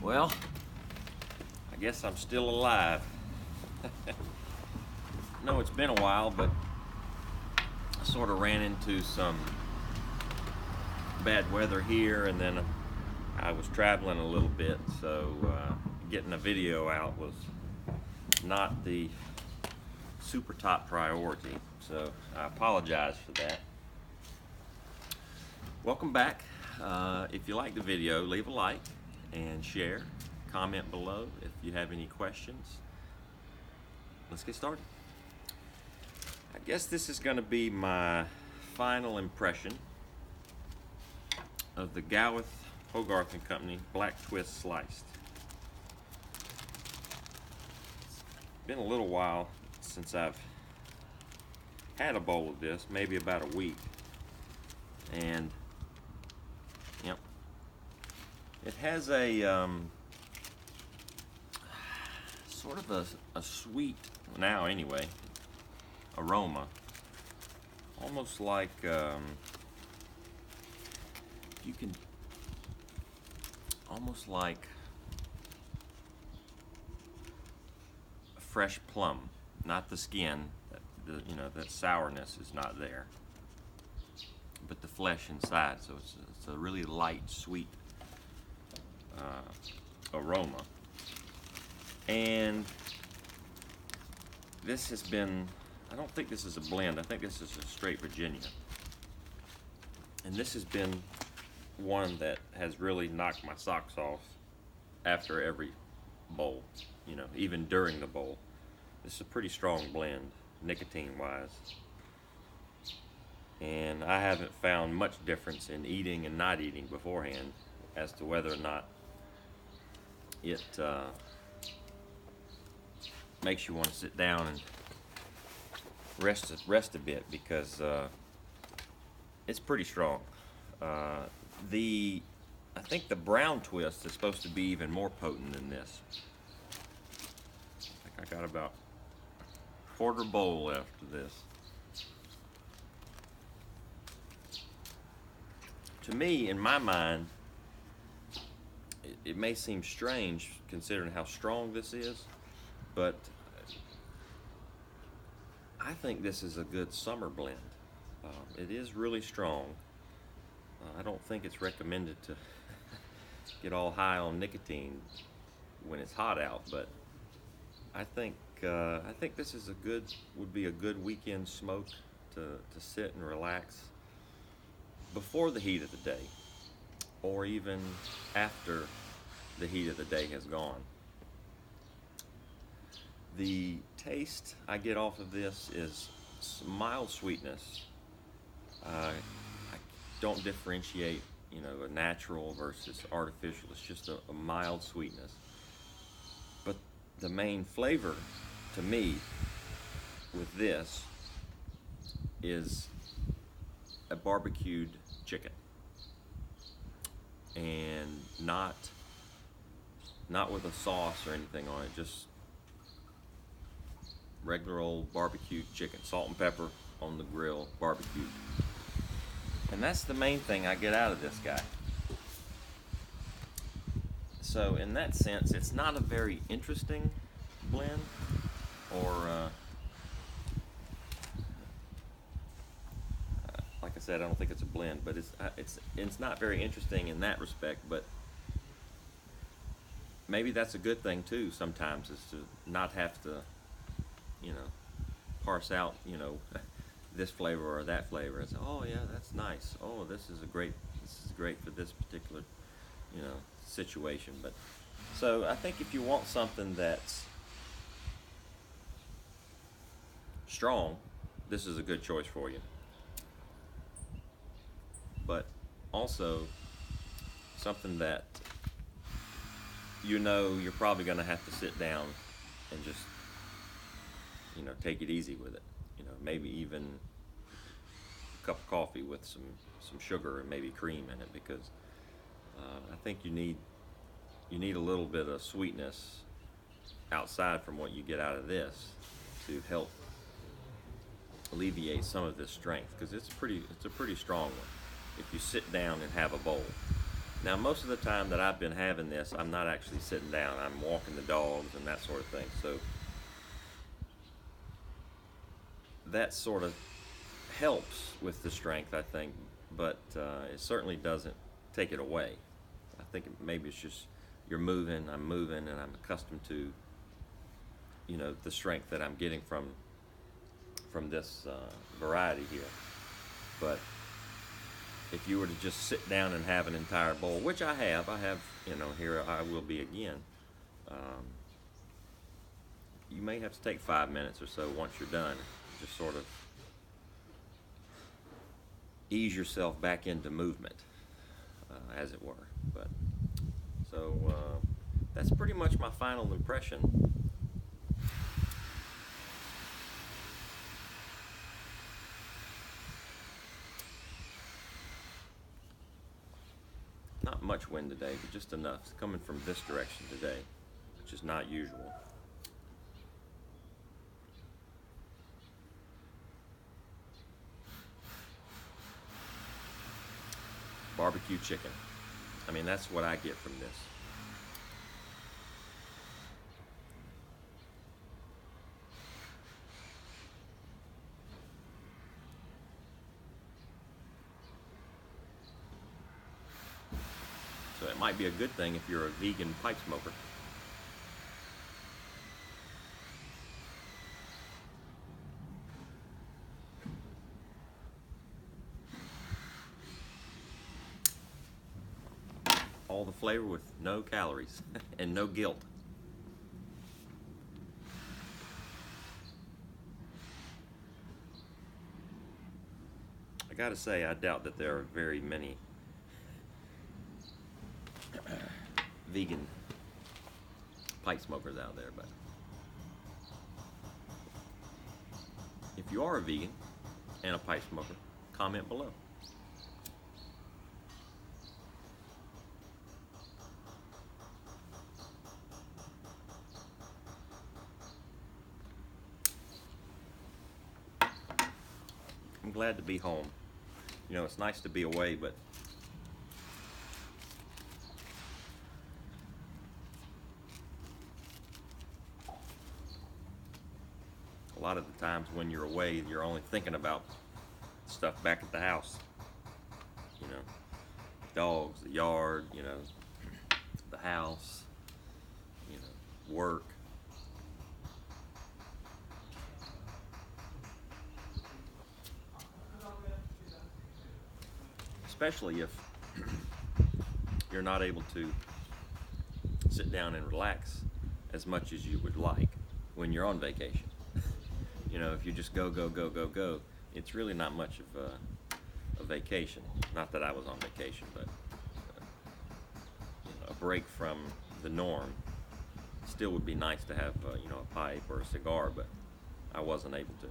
Well, I guess I'm still alive. No, it's been a while, but I sort of ran into some bad weather here, and then I was traveling a little bit, so getting a video out was not the super top priority. So I apologize for that. Welcome back. If you like the video, leave a like and share. Comment below if you have any questions. Let's get started. I guess this is going to be my final impression of the Gawith Hogarth and Company Black Twist Sliced. It's been a little while since I've had a bowl of this, maybe about a week, and yep, it has a sort of a sweet, now anyway, aroma, almost like you can almost like a fresh plum, not the skin. That sourness is not there, but the flesh inside. So it's a really light, sweet aroma. And this has been, I don't think this is a blend, I think this is a straight Virginia. And this has been one that has really knocked my socks off after every bowl, even during the bowl. This is a pretty strong blend, nicotine-wise. And I haven't found much difference in eating and not eating beforehand as to whether or not it makes you want to sit down and rest a bit, because it's pretty strong. I think the brown twist is supposed to be even more potent than this. I think I got about a quarter bowl left of this. To me, in my mind, it may seem strange considering how strong this is, but I think this is a good summer blend. It is really strong. I don't think it's recommended to get all high on nicotine when it's hot out, but I think this is would be a good weekend smoke to sit and relax before the heat of the day, or even after the heat of the day has gone. The taste I get off of this is mild sweetness. I don't differentiate, a natural versus artificial. It's just a mild sweetness. But the main flavor to me with this is a barbecued chicken, and not with a sauce or anything on it, just regular old barbecued chicken, salt and pepper on the grill, barbecued. And that's the main thing I get out of this guy. So in that sense, it's not a very interesting blend, or like I said, I don't think it's a blend, but it's not very interesting in that respect. But maybe that's a good thing too. Sometimes, is to not have to, parse out, this flavor or that flavor. It's, oh yeah, that's nice. Oh, this is great for this particular, situation. But so I think if you want something that's strong, this is a good choice for you. But also something that you're probably going to have to sit down and just take it easy with it. Maybe even a cup of coffee with some sugar and maybe cream in it, because I think you need a little bit of sweetness outside from what you get out of this to help alleviate some of this strength, because it's a pretty strong one if you sit down and have a bowl. Now, most of the time that I've been having this, I'm not actually sitting down. I'm walking the dogs and that sort of thing. So that sort of helps with the strength, I think, but it certainly doesn't take it away. I think maybe it's just you're moving, I'm moving, and I'm accustomed to, you know, the strength that I'm getting from this variety here. But if you were to just sit down and have an entire bowl, which I have, you know, here I will be again. You may have to take 5 minutes or so once you're done, just sort of ease yourself back into movement, as it were. But so that's pretty much my final impression. Not much wind today, but just enough. It's coming from this direction today, which is not usual. Barbecue chicken. I mean, that's what I get from this. So it might be a good thing if you're a vegan pipe smoker. All the flavor with no calories and no guilt. I gotta say, I doubt that there are very many vegan pipe smokers out there, but if you are a vegan and a pipe smoker, comment below. I'm glad to be home. You know, it's nice to be away, but a lot of the times when you're away, you're only thinking about stuff back at the house. You know, dogs, the yard, you know, the house, you know, work. Especially if you're not able to sit down and relax as much as you would like when you're on vacation. You know, if you just go, it's really not much of a vacation. Not that I was on vacation, but you know, a break from the norm. Still would be nice to have, you know, a pipe or a cigar, but I wasn't able to.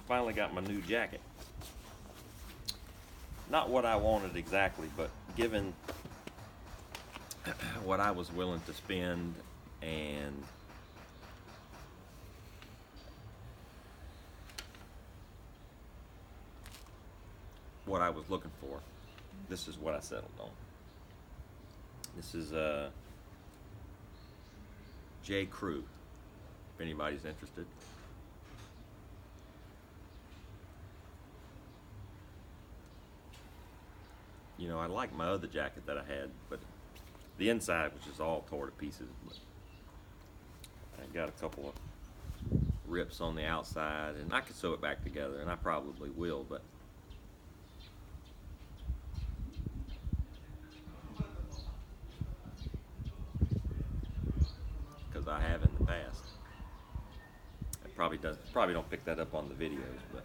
Finally got my new jacket. Not what I wanted exactly, but given what I was willing to spend and what I was looking for, this is what I settled on. This is J. Crew, if anybody's interested. You know, I like my other jacket that I had, but the inside was just all tore to pieces. But I got a couple of rips on the outside, and I could sew it back together, and I probably will, but because I have in the past. It probably don't pick that up on the videos, but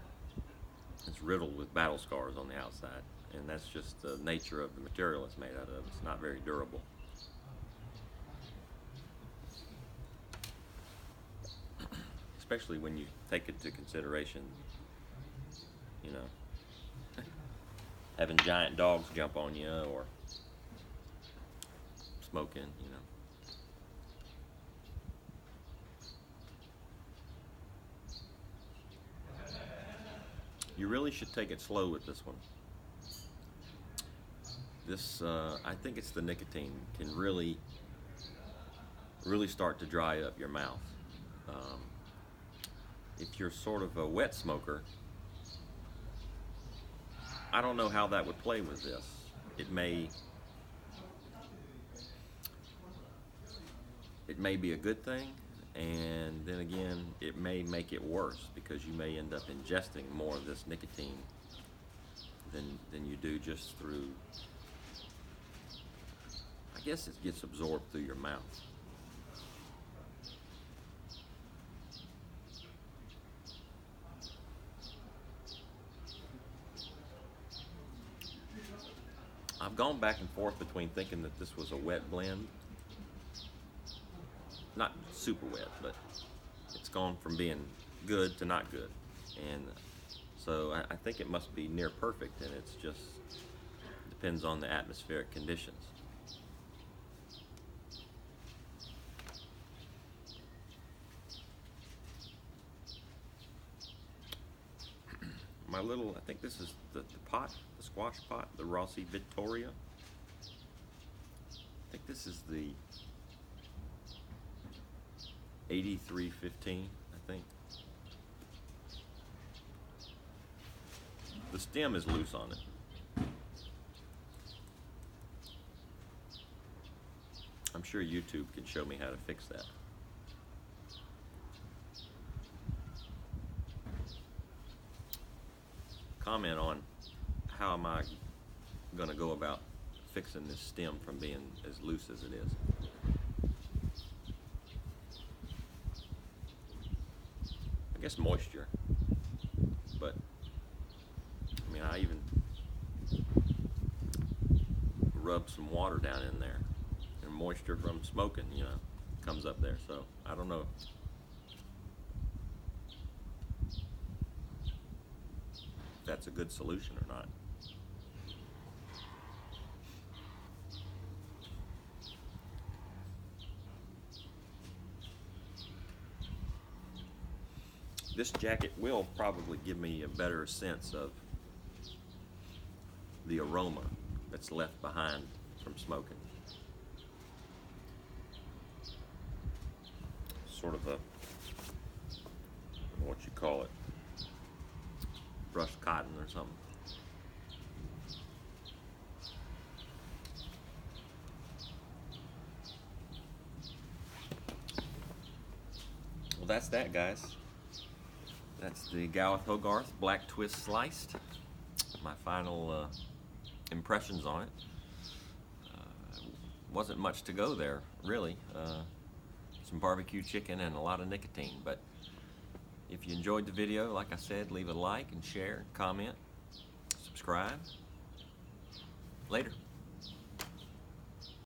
it's riddled with battle scars on the outside. And that's just the nature of the material it's made out of. It's not very durable. Especially when you take into consideration, you know, having giant dogs jump on you or smoking, you know. You really should take it slow with this one. This, I think it's the nicotine can really start to dry up your mouth. If you're sort of a wet smoker, I don't know how that would play with this. It may be a good thing, and then again, it may make it worse because you may end up ingesting more of this nicotine than you do just through, I guess it gets absorbed through your mouth. I've gone back and forth between thinking that this was a wet blend, not super wet, but it's gone from being good to not good, and so I think it must be near perfect, and it's just depends on the atmospheric conditions. My little, I think this is the pot, the squash pot, the Rossi Vittoria. I think this is the 8315, I think. The stem is loose on it. I'm sure YouTube can show me how to fix that. Comment on how am I going to go about fixing this stem from being as loose as it is. I guess moisture, but I mean, I even rubbed some water down in there, and moisture from smoking, you know, comes up there, so I don't know. That's a good solution or not. This jacket will probably give me a better sense of the aroma that's left behind from smoking. Sort of a, I don't know what you call it, brushed cotton or something. Well, that's that, guys. That's the Gawith Hogarth Black Twist Sliced. My final impressions on it. Wasn't much to go there, really. Some barbecue chicken and a lot of nicotine, but if you enjoyed the video, like I said, leave a like and share, comment, subscribe. Later.